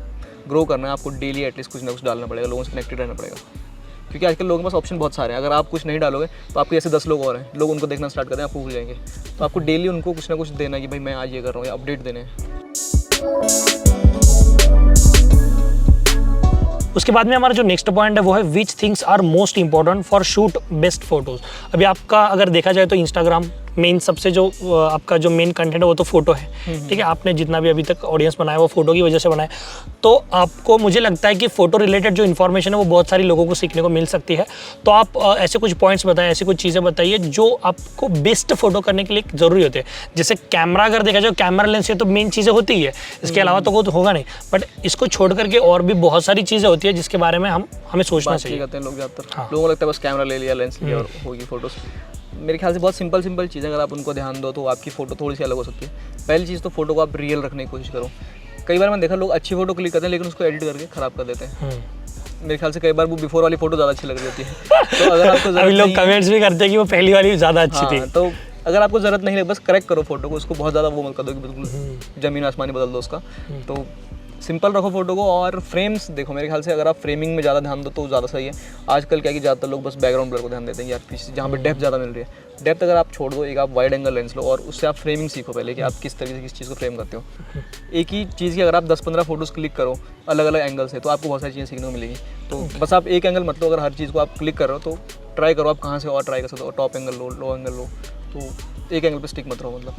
ग्रो करना है, आपको डेली एटलीस्ट कुछ ना कुछ डालना पड़ेगा, लोगों से कनेक्टेड रहना पड़ेगा। क्योंकि आजकल लोगों के पास ऑप्शन बहुत सारे हैं। अगर आप कुछ नहीं डालोगे तो आपके जैसे 10 लोग और हैं, लोग उनको देखना स्टार्ट करते हैं, आपको भूल जाएंगे। तो आपको डेली उनको कुछ ना कुछ देना है कि भाई मैं आज ये कर रहा हूँ, या अपडेट देने हैं। उसके बाद में हमारा जो नेक्स्ट पॉइंट है वो है which things are most important for shoot best photos. अभी आपका अगर देखा जाए तो इंस्टाग्राम मेन सबसे जो आपका जो मेन कंटेंट है वो तो फोटो है, ठीक है। आपने जितना भी अभी तक ऑडियंस बनाया वो फोटो की वजह से बनाया, तो आपको मुझे लगता है कि फोटो रिलेटेड जो इन्फॉर्मेशन है वो बहुत सारी लोगों को सीखने को मिल सकती है। तो आप ऐसे कुछ पॉइंट्स बताएं, ऐसी कुछ चीज़ें बताइए जो आपको बेस्ट फोटो करने के लिए ज़रूरी होते हैं। जैसे कैमरा अगर देखा जाए, कैमरा लेंस से तो मेन चीज़ें होती ही है, इसके अलावा तो कुछ होगा नहीं, बट इसको छोड़ करके और भी बहुत सारी चीज़ें होती है जिसके बारे में हमें सोचना चाहिए। करते हैं लोग ज़्यादातर, हाँ। लोगों को लगता है बस कैमरा ले लिया, लेंस लिया और होगी फोटोज। मेरे ख्याल से बहुत सिंपल चीज़ें अगर आप उनको ध्यान दो तो आपकी फ़ोटो थोड़ी सी अलग हो सकती है। पहली चीज़ तो फोटो को आप रियल रखने की कोशिश करो। कई बार मैंने देखा लोग अच्छी फोटो क्लिक करते हैं लेकिन उसको एडिट करके ख़राब कर देते हैं। मेरे ख्याल से कई बार वो बिफोर वाली फोटो ज़्यादा अच्छी लग रही होती है। तो अगर आपको अभी लोग कमेंट्स भी करते हैं कि वो पहली वाली ज़्यादा अच्छी थी। तो अगर आपको ज़रूरत नहीं है बस करेक्ट करो फोटो को, उसको बहुत ज़्यादा वो मत कर दो कि बिल्कुल ज़मीन आसमानी बदल दो उसका। तो सिंपल रखो फोटो को। और फ्रेम्स देखो, मेरे ख्याल से अगर आप फ्रेमिंग में ज़्यादा ध्यान दो तो ज़्यादा सही है। आजकल क्या है कि ज़्यादातर लोग बस बैकग्राउंड ब्लर को ध्यान देते हैं यार, पीछे जहाँ पे डेप्थ ज़्यादा मिल रही है। डेप्थ अगर आप छोड़ दो, एक आप वाइड एंगल लेंस लो और उससे आप फ्रेमिंग सीखो पहले कि आप किस तरीके से किस चीज़ को फ्रेम करते हो। एक ही चीज़ की अगर आप 10-15 फोटोज़ क्लिक करो अलग अलग एंगल से तो आपको बहुत सारी चीज़ें सीखने को मिलेगी। तो बस आप एक एंगल मत लो, अगर हर चीज़ को आप क्लिक कर रहे हो तो ट्राई करो आप कहाँ से और ट्राई कर सकते हो। टॉप एंगल लो, लो एंगल लो, तो एक एंगल पे स्टिक मत रहो। मतलब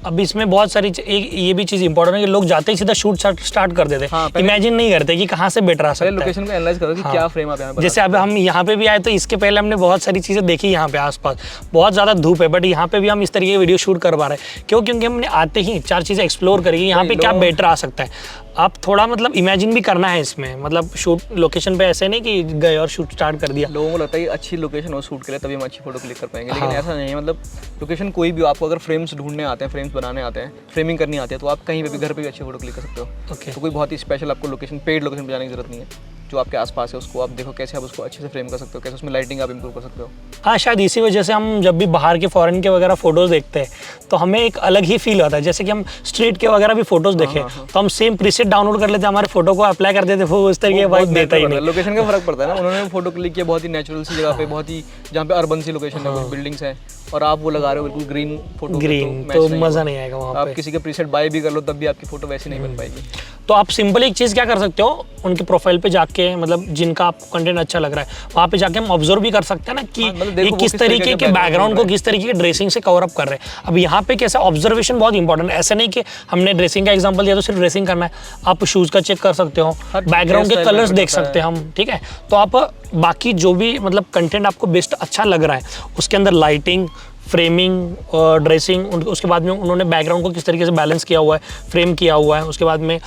अब इसमें बहुत सारी एक ये भी चीज़ इंपॉर्टेंट है कि लोग जाते ही सीधा शूट स्टार्ट कर देते हैं। हाँ, इमेजिन नहीं करते कि कहाँ से बेटर आ सकता है। लोकेशन को एनालाइज करो कि क्या फ्रेम आप यहाँ पर। जैसे अब हम यहाँ पे भी आए तो इसके पहले हमने बहुत सारी चीज़ें देखी यहाँ पे आसपास, बहुत ज़्यादा धूप है, बट यहाँ पे भी हम इस तरीके की वीडियो शूट कर पा रहे हैं। क्यों? क्योंकि हमने आते ही 4 चीज़ें एक्सप्लोर करी यहाँ पे क्या बेटर आ सकता है। आप थोड़ा मतलब इमेजिन भी करना है इसमें, मतलब शूट लोकेशन पे ऐसे नहीं कि गए और शूट स्टार्ट कर दिया। लोगों को लगता है कि अच्छी लोकेशन हो शूट के लिए तभी हम अच्छी फोटो क्लिक कर पाएंगे, लेकिन ऐसा नहीं है। मतलब लोकेशन कोई भी हो, आपको अगर फ्रेम्स ढूंढने आते हैं, फ्रेम्स बनाने आते हैं, फ्रेमिंग करनी आती है तो आप कहीं पे भी घर पे भी अच्छी फोटो क्लिक कर सकते हो। ओके। तो कोई बहुत ही स्पेशल आपको लोकेशन, पेड लोकेशन पे जाने की जरूरत नहीं है। जो आपके आसपास है उसको आप देखो कैसे आप उसको अच्छे से फ्रेम कर सकते हो, कैसे उसमें लाइटिंग आप इंप्रूव कर सकते हो। हाँ, शायद इसी वजह से हम जब भी बाहर के फॉरेन के वगैरह फोटोज़ देखते हैं तो हमें एक अलग ही फील होता है। जैसे कि हम स्ट्रीट के वगैरह भी फोटोज़ देखें तो हम सेम प्रीसेट डाउनलोड कर लेते हैं, हमारे फोटो को अप्लाई कर देते हैं, वो उस तरीके की वाइब देता ही नहीं। लोकेशन का फर्क पड़ता है ना। उन्होंने फोटो क्लिक किया बहुत ही नेचुरल सी जगह पे, बहुत ही जहाँ पे अर्बन सी लोकेशन है, कुछ बिल्डिंग्स है, और आप वो लगा रहे हो बिल्कुल ग्रीन फोटो, ग्रीन तो मज़ा नहीं आएगा वहाँ पे। आप किसी के प्रीसेट बाय भी कर लो तब भी आपकी फोटो वैसी नहीं बन पाएगी। तो आप सिंपल एक चीज़ क्या कर सकते हो, उनके प्रोफाइल पे जाके, मतलब जिनका आपको कंटेंट अच्छा लग रहा है वहाँ पे जाके हम ऑब्जर्व भी कर सकते हैं ना कि ये किस तरीके के बैकग्राउंड को किस तरीके की ड्रेसिंग से कवर अप कर रहे हैं। अब यहाँ पे कैसे ऑब्जर्वेशन बहुत इंपॉर्टेंट है। ऐसा नहीं कि हमने ड्रेसिंग का एग्जांपल दिया तो सिर्फ ड्रेसिंग करना है, आप शूज़ का चेक कर सकते हो, बैकग्राउंड के कलर्स देख सकते हैं हम, ठीक है। तो आप बाकी जो भी मतलब कंटेंट आपको बेस्ट अच्छा लग रहा है उसके अंदर लाइटिंग, फ्रेमिंग और ड्रेसिंग, उसके बाद में उन्होंने बैकग्राउंड को किस तरीके से बैलेंस किया हुआ है, फ्रेम किया हुआ है, उसके बाद में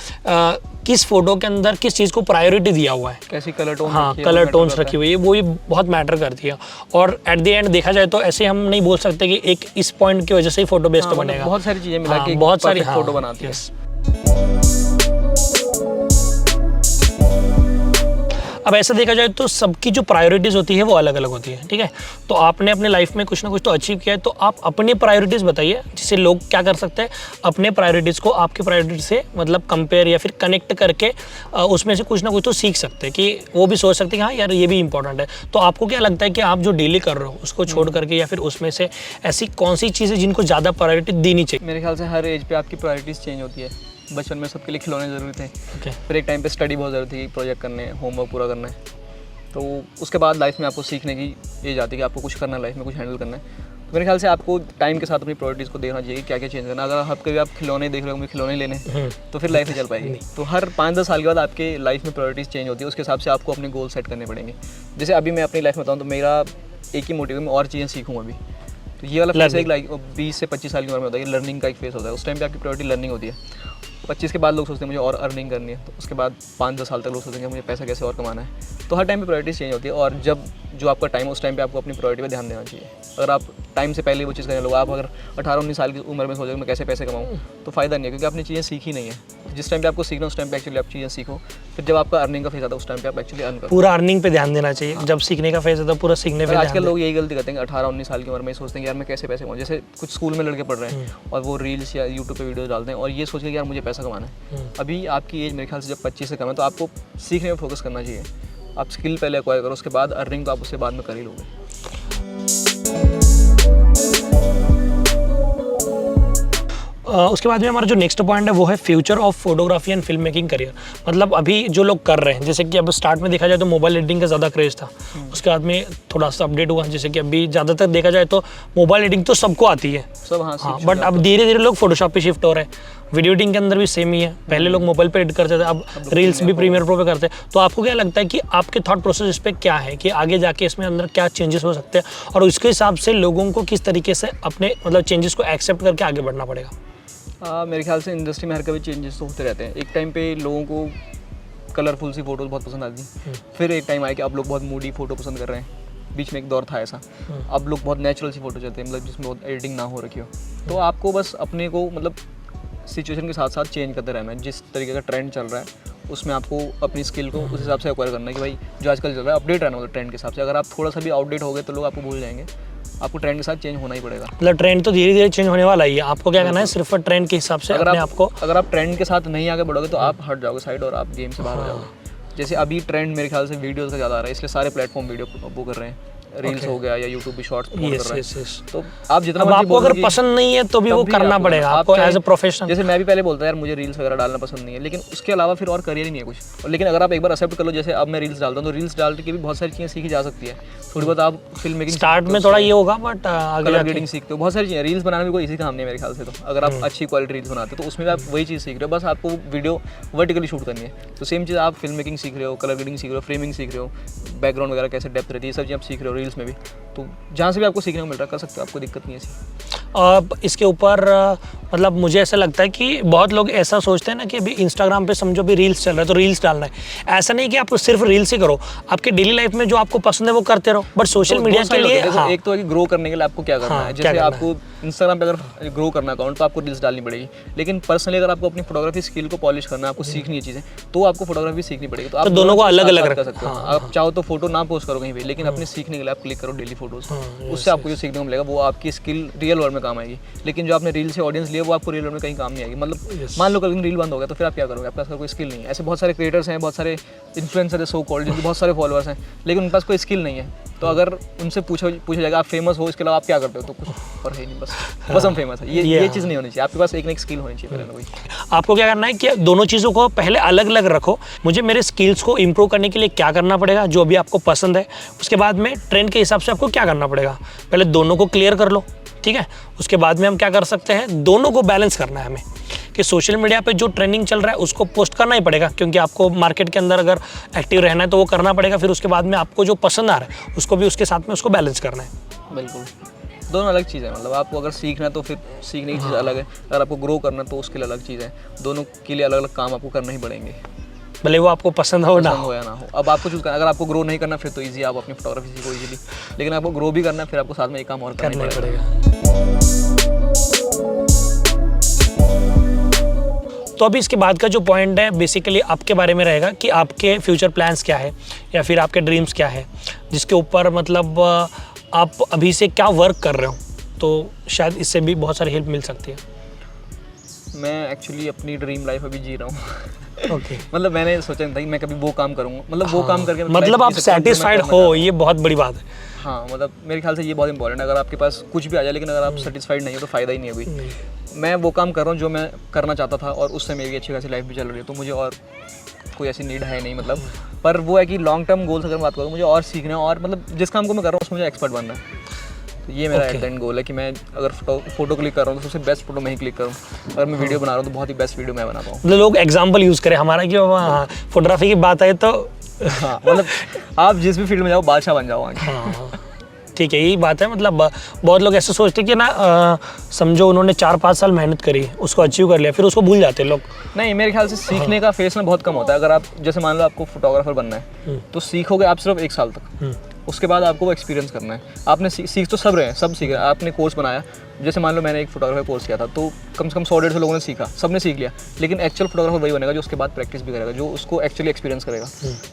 किस फोटो के अंदर किस चीज़ को प्रायोरिटी दिया हुआ है, कैसी कलर टोन, हाँ कलर टोन्स रखी हुई है, वो भी बहुत मैटर करती है। और एट द एंड देखा जाए तो ऐसे हम नहीं बोल सकते कि एक इस पॉइंट की वजह से ही फोटो बेस्ट बनेगा। बहुत सारी चीज़ें मिला के बहुत सारी फोटो बनाती है। अब ऐसा देखा जाए तो सबकी जो प्रायोरिटीज़ होती है वो अलग अलग होती है, ठीक है। तो आपने अपने लाइफ में कुछ ना कुछ तो अचीव किया है, तो आप अपनी प्रायोरिटीज़ बताइए जिससे लोग क्या कर सकते हैं, अपने प्रायोरिटीज़ को आपके प्रायोरिटी से मतलब कंपेयर या फिर कनेक्ट करके उसमें से कुछ ना कुछ तो सीख सकते हैं, कि वो भी सोच सकते हैं हाँ यार ये भी इंपॉर्टेंट है। तो आपको क्या लगता है कि आप जो डेली कर रहे हो उसको छोड़ करके या फिर उसमें से ऐसी कौन सी चीज़ें जिनको ज़्यादा प्रायोरिटी देनी चाहिए? मेरे ख्याल से हर एज पे आपकी प्रायोरिटीज़ चेंज होती है। बचपन में सबके लिए खिलौने ज़रूरी थे, फिर एक टाइम पे स्टडी बहुत ज़रूरी थी, प्रोजेक्ट करने, होमवर्क पूरा करना है। तो उसके बाद लाइफ में आपको सीखने की एज आती है कि आपको कुछ करना है, लाइफ में कुछ हैंडल करना है। तो मेरे ख्याल से आपको टाइम के साथ अपनी प्रायोरिटीज़ को देखना चाहिए, क्या क्या चेंज करना। अगर आप कभी आप खिलौने देख रहे हो, मुझे खिलौने लेने, तो फिर लाइफ में चल पाएगी। तो हर 5-10 साल के बाद आपके लाइफ में प्रायोरिटीज़ चेंज होती है, उसके हिसाब से आपको अपने गोल सेट करने पड़ेंगे। जैसे अभी मैं अपनी लाइफ में बताऊँ तो मेरा एक ही मोटिव है, मैं और चीज़ें सीखूँ अभी। तो ये वाला फेस एक 20 से 25 साल की उम्र में होता है, लर्निंग का एक फेस होता है। उस टाइम पे आपकी प्रायोरिटी लर्निंग होती है। 25 के बाद लोग सोचते हैं मुझे और अर्निंग करनी है, तो उसके बाद 5-10 साल तक लोग सोचेंगे मुझे पैसा कैसे और कमाना है। तो हर टाइम पे प्रायोरिटीज़ चेंज होती है, और जब जो आपका टाइम है उस टाइम पे आपको अपनी प्रायोरिटी पे ध्यान देना चाहिए। अगर आप टाइम से पहले वो चीज़ करने लगो, आप अगर 18-19 साल की उम्र में सोचोगे मैं कैसे पैसे कमाऊँ, तो फ़ायदा नहीं है, क्योंकि आपने चीज़ें सीखी नहीं है। जिस टाइम पे आपको सीखना उस टाइम पे एक्चुअली आप चीज़ें सीखो, फिर जब आपका अर्निंग का फेज आता है उस टाइम पे आप एक्चुअली अर्न करो। पूरा अर्निंग पे ध्यान देना चाहिए, जब सीखने का फेज आता है पूरा सीखने पे। आजकल लोग यही गलती करते हैं, 18-19 साल की उम्र में सोचते हैं यार मैं कैसे पैसे कमाऊँ। जैसे कुछ स्कूल में लड़के पढ़ रहे हैं और वो रील्स या यूट्यूब पे वीडियो डालते हैं और ये सोचते हैं यार मुझे पैसा कमाना है। अभी आपकी एज मेरे ख्याल से जब 25 से कम है तो आपको सीखने में फोकस करना चाहिए। आप स्किल पहले एक्वायर करो, उसके बाद अर्निंग तो आप उसके बाद में कर ही लोगे। उसके बाद में हमारा जो नेक्स्ट पॉइंट है वो है future of photography and film making career. मतलब अभी जो लोग कर रहे हैं, जैसे कि अब स्टार्ट में देखा जाए तो मोबाइल एडिटिंग का ज़्यादा क्रेज़ था, उसके बाद में थोड़ा सा अपडेट हुआ, जैसे कि अभी ज़्यादातर देखा जाए तो मोबाइल एडिटिंग तो सबको आती है सब। हाँ, बट अब धीरे धीरे लोग फोटोशॉप पे शिफ्ट हो रहे हैं। वीडियो एडिटिंग के अंदर भी सेम ही है, पहले लोग मोबाइल पे एडिट करते थे, अब रील्स भी प्रीमियर प्रो पे करते हैं। तो आपको क्या लगता है कि आपके थॉट प्रोसेस इस पे क्या है कि आगे जाके इसमें अंदर क्या चेंजेस हो सकते हैं, और उसके हिसाब से लोगों को किस तरीके से अपने मतलब चेंजेस को एक्सेप्ट करके आगे बढ़ना पड़ेगा? मेरे ख्याल से इंडस्ट्री में हर कभी चेंजेस तो होते रहते हैं। एक टाइम पे लोगों को कलरफुल सी फोटोज बहुत पसंद आती, फिर एक टाइम आया कि अब लोग बहुत मूडी फोटो पसंद कर रहे हैं। बीच में एक दौर था ऐसा, अब लोग बहुत नेचुरल सी फोटो चाहते हैं, मतलब जिसमें बहुत एडिटिंग ना हो रखी हो। तो आपको बस अपने को मतलब सिचुएशन के साथ साथ चेंज करते रहना है। जिस तरीके का ट्रेंड चल रहा है उसमें आपको अपनी स्किल को उस हिसाब से एक्वायर करना है कि भाई जो आजकल चल रहा है अपडेट रहना, मतलब ट्रेंड के हिसाब से। अगर आप थोड़ा सा भी आउटडेट हो गए तो लोग आपको भूल जाएंगे। आपको ट्रेंड के साथ चेंज होना ही पड़ेगा। मतलब ट्रेंड तो धीरे धीरे चेंज होने वाला ही है, आपको क्या करना है सिर्फ ट्रेंड के हिसाब से अपने आपको। अगर आप ट्रेंड के साथ नहीं आगे बढ़ोगे तो आप हट जाओगे साइड और आप गेम से बाहर हो जाओगे। जैसे अभी ट्रेंड मेरे ख्याल से वीडियोस का ज़्यादा आ रहा है, इसलिए सारे प्लेटफॉर्म वीडियो वो कर रहे हैं। रील्स हो गया या यूट्यूब भी शॉर्ट्स प्रमोट कर रहे हैं। तो आप जितना आपको अगर पसंद नहीं है तो भी वो करना पड़ेगा आपको एज अ प्रोफेशनल। जैसे मैं भी पहले बोलता यार मुझे रील्स वगैरह डालना पसंद नहीं है, लेकिन उसके अलावा फिर और करियर ही नहीं है कुछ। लेकिन अगर आप एक बार एक्सेप्ट कर लो, जैसे अब मैं रील्स डालता हूँ तो रील्स डाल के भी बहुत सारी चीज़ें सीखी जा सकती है। थोड़ी बहुत आप फिल्म मेकिंग स्टार्ट में थोड़ा ये होगा, बट आगे एडिटिंग सीखते हो, बहुत सारी चीज़ें। रील्स बनाने में कोई इसी काम नहीं है मेरे ख्याल से। तो अगर आप अच्छी क्वालिटी रील्स बनाते हो तो उसमें भी आप वही चीज़ सीख रहे हो, बस आपको वीडियो वर्टिकली शूट करनी है। तो सेम चीज़ आप फिल्म मेकिंग सीख रहे हो, कलर ग्रेडिंग सीख रहे हो, फ्रेमिंग सीख रहे हो, बैकग्राउंड वगैरह कैसे डेप्थ रहती है, ये सब चीज़ आप सीख रहे हो रील्स में भी। तो जहाँ से भी आपको सीखने को मिल रहा है कर सकते हो, आपको दिक्कत नहीं है ऐसी। इसके ऊपर मतलब मुझे ऐसा लगता है कि बहुत लोग ऐसा सोचते हैं ना कि अभी इंस्टाग्राम पे समझो भी रील्स चल रहा है तो रील्स डालना है। ऐसा नहीं कि आप सिर्फ रील्स ही करो, आपके डेली लाइफ में जो आपको पसंद है वो करते रहो, बट सोशल मीडिया के लिए एक तो है कि ग्रो करने के लिए आपको क्या करना है। जैसे आपको इंस्टाग्राम पे अगर ग्रो करना अकाउंट तो आपको रील्स डालनी पड़ेगी, लेकिन पर्सनली अगर आपको अपनी फोटोग्राफी स्किल को पॉलिश करना है, आपको सीखनी है चीज़ें, तो आपको फोटोग्राफी सीखनी पड़ेगी। तो आप दोनों को अलग अलग कर सकते हो। आप चाहो तो फोटो ना पोस्ट करो कहीं भी, लेकिन अपने सीखने के लिए आप क्लिक करो डेली फोटोज, उससे आपको जो सीखने को मिलेगा वो आपकी स्किल रियल वर्ल्ड में काम आएगी। लेकिन जो आपने रील से ऑडियंस लिया वो आपको रियल वर्ल्ड में कहीं काम नहीं आएगी। मतलब मान लो कल रील बंद हो गया तो फिर आप क्या करोगे? आपके पास कोई स्किल नहीं है। ऐसे बहुत सारे क्रिएटर्स हैं, बहुत सारे इन्फ्लुएंसर है सो कॉल्ड, जिनके बहुत सारे फॉलोअर्स हैं, लेकिन उनके पास कोई स्किल नहीं है। तो अगर उनसे पूछा जाएगा आप फेमस हो, इसके अलावा आप क्या करते हो, तो कुछ और है नहीं, बस हम फेमस है। ये चीज़ नहीं होनी चाहिए। आपके पास एक ना स्किल होनी चाहिए पहले। आपको क्या करना है कि दोनों चीज़ों को पहले अलग अलग रखो। मुझे मेरे स्किल्स को इम्प्रूव करने के लिए क्या करना पड़ेगा, जो भी आपको पसंद है, उसके बाद में ट्रेंड के हिसाब से आपको क्या करना पड़ेगा, पहले दोनों को क्लियर कर लो, ठीक है। उसके बाद में हम क्या कर सकते हैं, दोनों को बैलेंस करना है हमें कि सोशल मीडिया पे जो ट्रेंडिंग चल रहा है उसको पोस्ट करना ही पड़ेगा, क्योंकि आपको मार्केट के अंदर अगर एक्टिव रहना है तो वो करना पड़ेगा। फिर उसके बाद में आपको जो पसंद आ रहा है उसको भी उसके साथ में उसको बैलेंस करना है। बिल्कुल, दोनों अलग चीज़ है। मतलब आपको अगर सीखना है तो फिर सीखने की चीज़ अलग है, अगर आपको ग्रो करना है तो उसके लिए अलग चीज़ है। दोनों के लिए अलग अलग काम आपको करना ही पड़ेंगे, भले वो आपको पसंद हो ना हो या ना हो। अब आपको चूज़ करना, अगर आपको ग्रो नहीं करना फिर तो ईजी, आप अपनी फोटोग्राफी सीखो ईजिली, लेकिन आपको ग्रो भी करना है फिर आपको साथ में एक काम और करना पड़ेगा। तो अभी इसके बाद का जो पॉइंट है बेसिकली आपके बारे में रहेगा कि आपके फ्यूचर प्लान्स क्या है या फिर आपके ड्रीम्स क्या है, जिसके ऊपर मतलब आप अभी से क्या वर्क कर रहे हो, तो शायद इससे भी बहुत सारी हेल्प मिल सकती है। मैं एक्चुअली अपनी ड्रीम लाइफ अभी जी रहा हूँ। ओके मतलब मैंने सोचा नहीं था कि मैं कभी वो काम करूँगा, मतलब वो काम करके मतलब आप सेटिस्फाइड हो, ये बहुत बड़ी बात है। हाँ, मतलब मेरे ख्याल से ये बहुत इंपॉर्टेंट है। अगर आपके पास कुछ भी आ जाए लेकिन अगर आप सेटिस्फाइड नहीं हो तो फ़ायदा ही नहीं है कोई। मैं वो काम कर रहा हूँ जो मैं करना चाहता था और उससे मेरी अच्छी खासी लाइफ भी चल रही है, तो मुझे और कोई ऐसी नीड है नहीं। मतलब पर वो है कि लॉन्ग टर्म गोल्स अगर मैं बात करूँ, मुझे और सीखना है और मतलब जिस काम को मैं कर रहा हूँ उसमें मुझे एक्सपर्ट बनना है। तो ये मेरा एट एंड गोल है कि मैं अगर फोटो क्लिक कर रहा हूँ तो सबसे बेस्ट फोटो मैं ही क्लिक करूँ। अगर मैं वीडियो बना रहा हूँ तो बहुत ही बेस्ट वीडियो मैं बना पाऊँ। मतलब लोग एग्जाम्पल यूज़ करें हमारा कि फोटोग्राफी की बात है तो हाँ, मतलब आप जिस भी फील्ड में जाओ बादशाह बन जाओ। हाँ ठीक है, यही बात है। मतलब बहुत लोग ऐसे सोचते हैं कि ना समझो उन्होंने 4-5 साल मेहनत करी, उसको अचीव कर लिया, फिर उसको भूल जाते हैं लोग। नहीं, मेरे ख्याल से सीखने का फेस ना बहुत कम होता है। अगर आप जैसे मान लो आपको फोटोग्राफर बनना है तो सीखोगे आप सिर्फ 1 साल तक, उसके बाद आपको वो एक्सपीरियंस करना है। आपने सीख तो सब रहे हैं, सब सीख रहे हैं। आपने कोर्स बनाया, जैसे मान लो मैंने एक फोटोग्राफर कोर्स किया था तो कम से कम 100-150 लोगों ने सीखा, सबने सीख लिया, लेकिन एक्चुअल फोटोग्राफर वही बनेगा जो उसके बाद प्रैक्टिस भी करेगा, जो उसको एक्चुअली एक्सपीरियंस करेगा।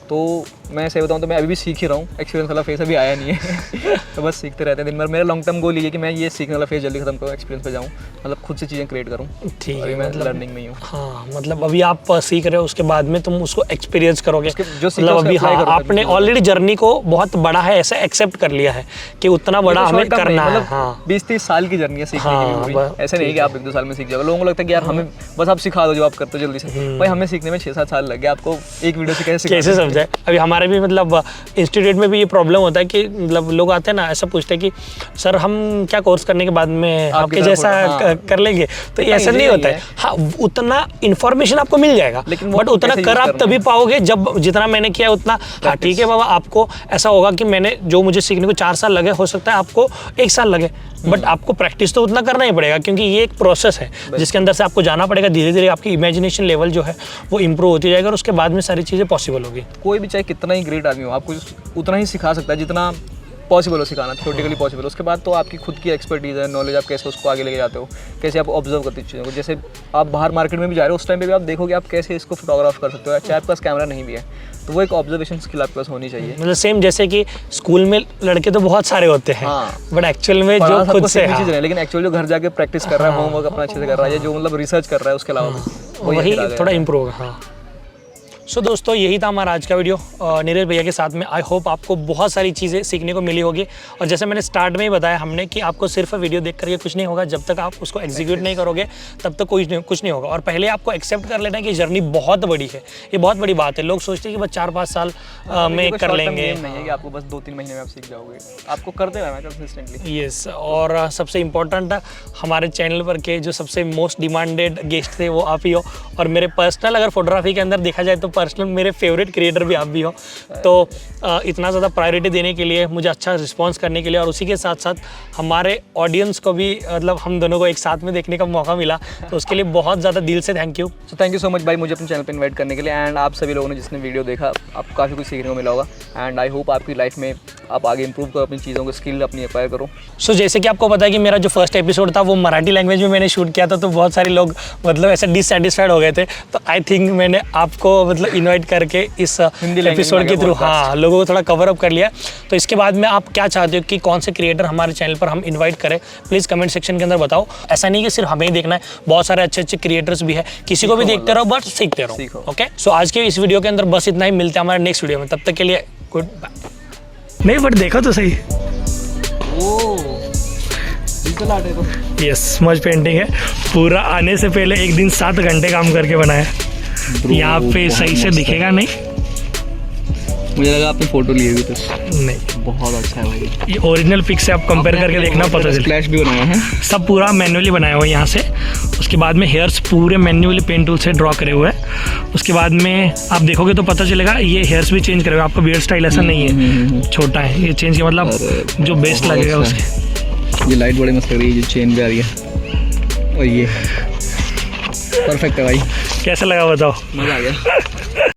तो मैं सही बताऊँ तो मैं अभी भी सीख ही रहा हूँ, एक्सपीरियंस वाला फेस अभी आया नहीं है। तो बस सीखते रहते हैं दिन भर। मेरा लॉन्ग टर्म गोल ये है कि मैं ये सीखने वाला फेस जल्दी खत्म करूँ, एक्सपीरियंस पे जाऊँ, मतलब खुद से चीज़ें क्रिएट करूँ। ठीक है, मैं लर्निंग में ही हूँ। हाँ, मतलब अभी आप सीख रहे हो, उसके बाद में तुम उसको एक्सपीरियंस करोगे। जो मतलब अभी हाँ आपने ऑलरेडी जर्नी को बहुत बड़ा है ऐसा एक्सेप्ट कर लिया है कि उतना बड़ा हमें करना है। 20-30 साल की जर्नी है सीखने हाँ, की भी। ऐसा नहीं है कि आप 1-2 साल में सीख जाओगे। लोगों को लगता है कि यार हमें बस आप सिखा दो जो आप करते हो जल्दी से। भाई हमें सीखने में 6-7 साल लग गए, आपको एक वीडियो से कैसे समझाए। अभी हमारे भी मतलब इंस्टीट्यूट में भी ये प्रॉब्लम होता है कि मतलब लोग आते हैं ना, ऐसा पूछते हैं कि सर हम क्या कोर्स करने के बाद में आपके जैसा कर लेंगे, तो ये ऐसा नहीं होता है। हाँ, उतना इन्फॉर्मेशन आपको मिल जाएगा, बट उतना कर आप तभी पाओगे जब जितना मैंने किया उतना। हाँ ठीक है बाबा, आपको ऐसा होगा कि मैंने जो मुझे सीखने को 4 साल लगे, हो सकता है आपको 1 साल लगे, बट आपको प्रैक्टिस तो उतना करना ही पड़ेगा, क्योंकि ये एक प्रोसेस है जिसके अंदर से आपको जाना पड़ेगा। धीरे धीरे आपकी इमेजिनेशन लेवल जो है वो इंप्रूव होती जाएगा और उसके बाद में सारी चीज़ें पॉसिबल होगी। कोई भी चाहे कितना ही ग्रेट आदमी हो, आपको उतना ही सिखा सकता है जितना पॉसिबल हो सिखाना, थ्योरेटिकली पॉसिबल। उसके बाद तो आपकी खुद की एक्सपर्टीज़ है, नॉलेज, आप कैसे उसको आगे लेके जाते हो, कैसे आप ऑब्जर्व करते हो चीज़ों को। जैसे आप बाहर मार्केट में भी जा रहे हो, उस टाइम पे भी आप देखोगे आप कैसे इसको फोटोग्राफ कर सकते हो, चाहे आपके पास कैमरा नहीं भी है तो वो एक ऑब्जर्वेशन स्किल आपके पास होनी चाहिए। मतलब सेम जैसे कि स्कूल में लड़के तो बहुत सारे होते हैं, बट एक्चुअल में जो खुद से चीज़ है, लेकिन एक्चुअल जो घर जाके प्रैक्टिस कर रहा है, होमवर्क अपना अच्छे से कर रहा है, या जो मतलब रिसर्च कर रहा है, उसके अलावा वही थोड़ा इम्प्रूव होगा। हाँ, सो दोस्तों यही था हमारा आज का वीडियो नीरज भैया के साथ में। आई होप आपको बहुत सारी चीज़ें सीखने को मिली होगी। और जैसे मैंने स्टार्ट में ही बताया हमने कि आपको सिर्फ वीडियो देख करके कुछ नहीं होगा, जब तक आप उसको एग्जीक्यूट नहीं करोगे तब तक कुछ नहीं होगा। और पहले आपको एक्सेप्ट कर लेना है कि जर्नी बहुत बड़ी है, ये बहुत बड़ी बात है। लोग सोचते हैं कि बस 4-5 साल में कर लेंगे, नहीं है कि आपको बस 2-3 महीने में आप सीख जाओगे, आपको करते रहना कंसिस्टेंटली। यस, और सबसे इम्पोर्टेंट हमारे चैनल पर के जो सबसे मोस्ट डिमांडेड गेस्ट थे वो आप ही हो, और मेरे पर्सनल अगर फोटोग्राफी के अंदर देखा जाए तो पर्सनल मेरे फेवरेट क्रिएटर भी आप भी हो। तो इतना ज़्यादा प्रायोरिटी देने के लिए, मुझे अच्छा रिस्पांस करने के लिए, और उसी के साथ साथ हमारे ऑडियंस को भी मतलब हम दोनों को एक साथ में देखने का मौका मिला, तो उसके लिए बहुत ज़्यादा दिल से thank you. So thank you so much भाई मुझे अपने चैनल पर इन्वाइट करने के लिए। एंड आप सभी लोगों ने जिसने वीडियो देखा, आपको काफ़ी कुछ सीखने को मिला होगा। एंड आई होप आपकी लाइफ में आप आगे इंप्रूव करो, अपनी चीज़ों को स्किल अपनी एक्वायर करो। सो जैसे कि आपको पता है कि मेरा जो फर्स्ट एपिसोड था वो मराठी लैंग्वेज में मैंने शूट किया था, तो बहुत सारे लोग मतलब ऐसे डिससेटिस्फाइड हो गए थे। तो आई थिंक मैंने आपको मतलब इन्वाइट करके इस एपिसोड के थ्रू हाँ लोगों को थोड़ा कवर अप कर लिया। तो इसके बाद में आप क्या चाहते हो कि कौन से क्रिएटर हमारे चैनल पर हम इन्वाइट करें, प्लीज़ कमेंट सेक्शन के अंदर बताओ। ऐसा नहीं कि सिर्फ हमें ही देखना है, बहुत सारे अच्छे अच्छे क्रिएटर्स भी है, किसी को भी देखते रहो बट सीखते रहो। ओके, सो आज के इस वीडियो के अंदर बस इतना ही, मिलते हैं हमारे नेक्स्ट वीडियो में, तब तक के लिए गुड बाय। नहीं बट देखो तो सही, यस स्मज पेंटिंग है, पूरा आने से पहले एक दिन 7 घंटे काम करके बनाया। यहाँ पे सही से दिखेगा नहीं, मुझे लगा आपने फोटो लिए हुई तो नहीं, बहुत अच्छा है भाई। ये ओरिजिनल पिक से आप कंपेयर करके देखना पता चले। फ्लैश भी बनाया है, सब पूरा मैन्युअली बनाया हुआ है यहाँ से। उसके बाद में हेयर्स पूरे मैन्युअली पेन टूल से ड्रॉ करे हुए हैं। उसके बाद में आप देखोगे तो पता चलेगा ये हेयर्स भी चेंज करे हुए, आपका बियर्ड स्टाइल ऐसा नहीं है छोटा है, ये चेंज किया मतलब जो बेस्ट लगेगा उसके। ये लाइट बड़ी मस्त लग रही है, जो चेन भी आ रही है, और ये परफेक्ट है भाई। कैसा लगा बताओ? मज़ा आ गया।